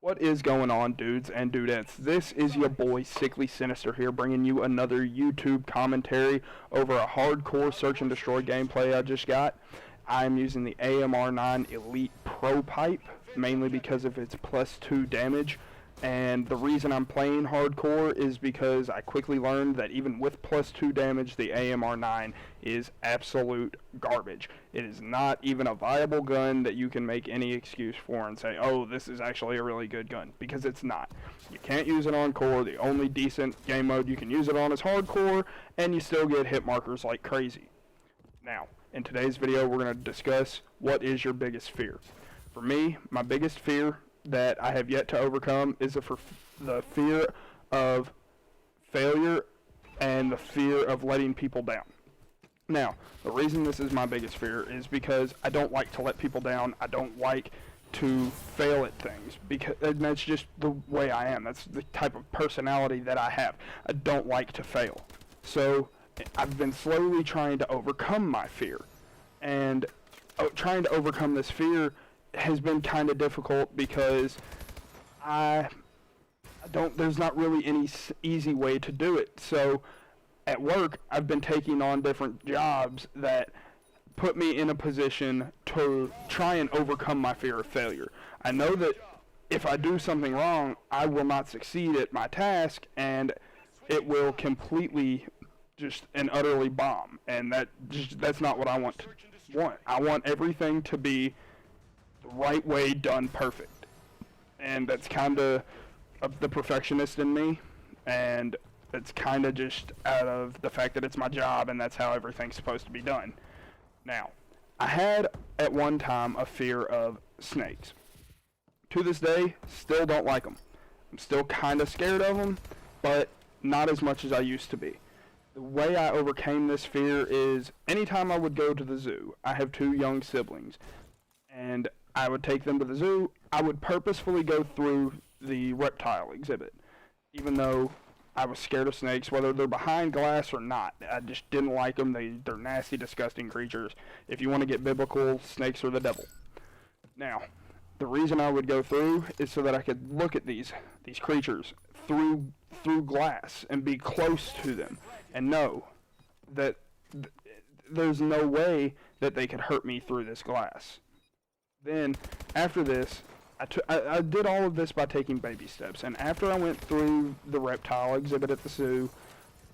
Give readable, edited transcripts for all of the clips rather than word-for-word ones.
What is going on, dudes and dudettes? This is your boy Sickly Sinister here, bringing you another YouTube commentary over a hardcore search and destroy gameplay I just got. I'm using the AMR9 Elite Pro Pipe, mainly because of its +2 damage. And the reason I'm playing hardcore is because I quickly learned that even with +2 damage, the AMR9 is absolute garbage. It is not even a viable gun that you can make any excuse for and say, oh, this is actually a really good gun, because it's not. You can't use it on core. The only decent game mode you can use it on is hardcore, and you still get hit markers like crazy. Now, in today's video, we're going to discuss what is your biggest fear. For me, my biggest fear that I have yet to overcome is the fear of failure and the fear of letting people down. Now, the reason this is my biggest fear is because I don't like to let people down. I don't like to fail at things, and that's just the way I am. That's the type of personality that I have. I don't like to fail. So I've been slowly trying to overcome my fear, and trying to overcome this fear has been kind of difficult because there's not really any easy way to do it. So at work, I've been taking on different jobs that put me in a position to try and overcome my fear of failure. I know that if I do something wrong, I will not succeed at my task, and it will completely just and utterly bomb. And that's not what I want. I want everything to be the right way, done perfect. And that's kind of the perfectionist in me, and it's kind of just out of the fact that it's my job and that's how everything's supposed to be done. Now, I had at one time a fear of snakes. To this day, still don't like them. I'm still kind of scared of them, but not as much as I used to be. The way I overcame this fear is anytime I would go to the zoo. I have 2 young siblings, and I would take them to the zoo. I would purposefully go through the reptile exhibit, even though I was scared of snakes, whether they're behind glass or not. I just didn't like them. They're nasty, disgusting creatures. If you want to get biblical, snakes are the devil. Now, the reason I would go through is so that I could look at these creatures through glass and be close to them and know that there's no way that they could hurt me through this glass. Then, after this, I did all of this by taking baby steps. And after I went through the reptile exhibit at the zoo,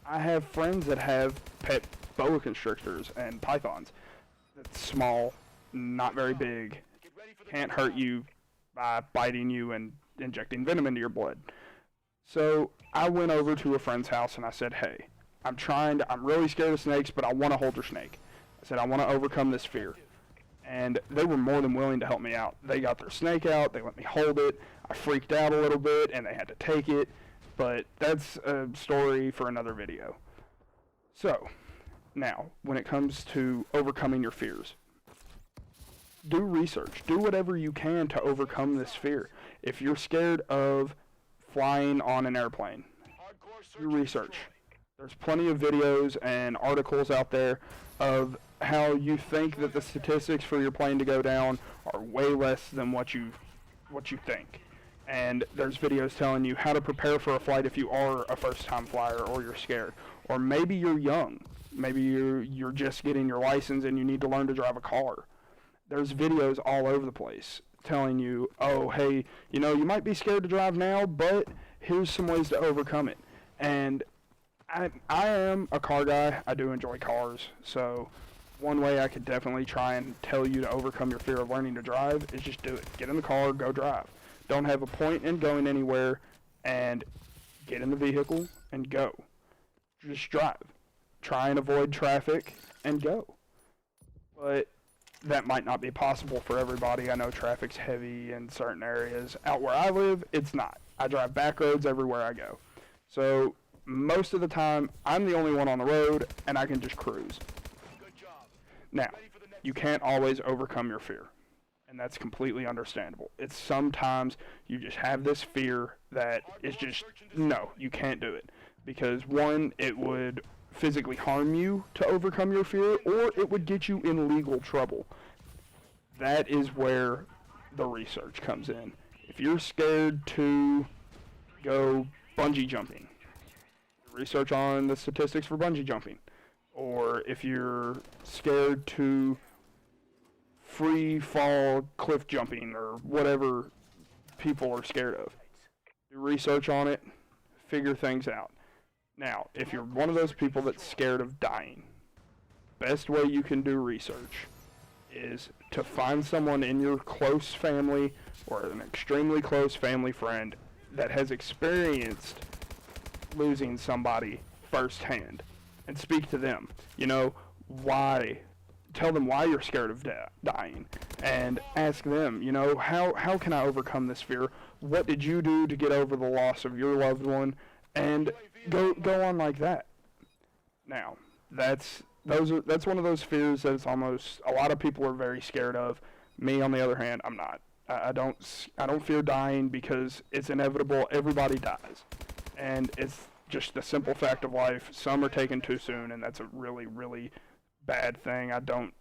I have friends that have pet boa constrictors and pythons. That's small, not very big, can't hurt you by biting you and injecting venom into your blood. So I went over to a friend's house and I said, hey, I'm really scared of snakes, but I want to hold your snake. I said, I want to overcome this fear. And they were more than willing to help me out. They got their snake out, they let me hold it. I freaked out a little bit and they had to take it, but that's a story for another video. So, now, when it comes to overcoming your fears, do research. Do whatever you can to overcome this fear. If you're scared of flying on an airplane, do research. There's plenty of videos and articles out there of how you think that the statistics for your plane to go down are way less than what you think. And there's videos telling you how to prepare for a flight if you are a first-time flyer or you're scared. Or maybe you're young. Maybe you're just getting your license and you need to learn to drive a car. There's videos all over the place telling you, oh, hey, you might be scared to drive now, but here's some ways to overcome it. And I am a car guy. I do enjoy cars, so one way I could definitely try and tell you to overcome your fear of learning to drive is just do it. Get in the car, go drive. Don't have a point in going anywhere, and get in the vehicle and go. Just drive. Try and avoid traffic and go. But that might not be possible for everybody. I know traffic's heavy in certain areas. Out where I live, it's not. I drive back roads everywhere I go. So most of the time, I'm the only one on the road, and I can just cruise. Now, you can't always overcome your fear, and that's completely understandable. It's sometimes you just have this fear that is just, no, you can't do it. Because one, it would physically harm you to overcome your fear, or it would get you in legal trouble. That is where the research comes in. If you're scared to go bungee jumping, research on the statistics for bungee jumping. Or if you're scared to free fall cliff jumping or whatever people are scared of, do research on it, figure things out. Now, if you're one of those people that's scared of dying, best way you can do research is to find someone in your close family or an extremely close family friend that has experienced losing somebody firsthand and speak to them. You know, why? Tell them why you're scared of dying and ask them, you know, how can I overcome this fear? What did you do to get over the loss of your loved one? And go on like that. Now, that's one of those fears that it's almost a lot of people are very scared of. Me, on the other hand, I'm not. I don't fear dying because it's inevitable. Everybody dies, and it's just the simple fact of life. Some are taken too soon, and that's a really, really bad thing. I don't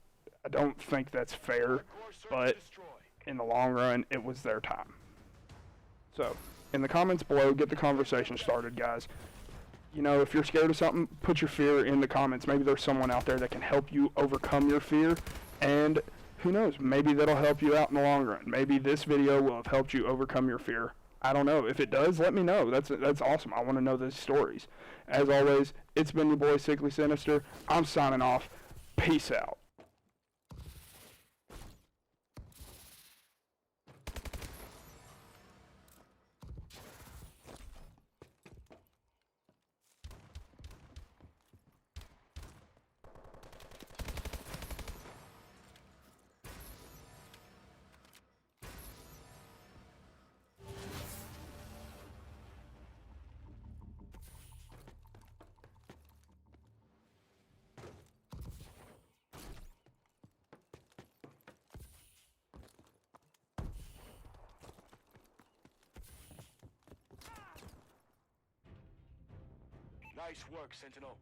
think that's fair, but in the long run, it was their time. So, in the comments below, get the conversation started, guys. You know, if you're scared of something, put your fear in the comments. Maybe there's someone out there that can help you overcome your fear, and who knows, maybe that'll help you out in the long run. Maybe this video will have helped you overcome your fear. I don't know. If it does, let me know. That's awesome. I want to know those stories. As always, it's been your boy Sickly Sinister. I'm signing off. Peace out. Nice work, Sentinel.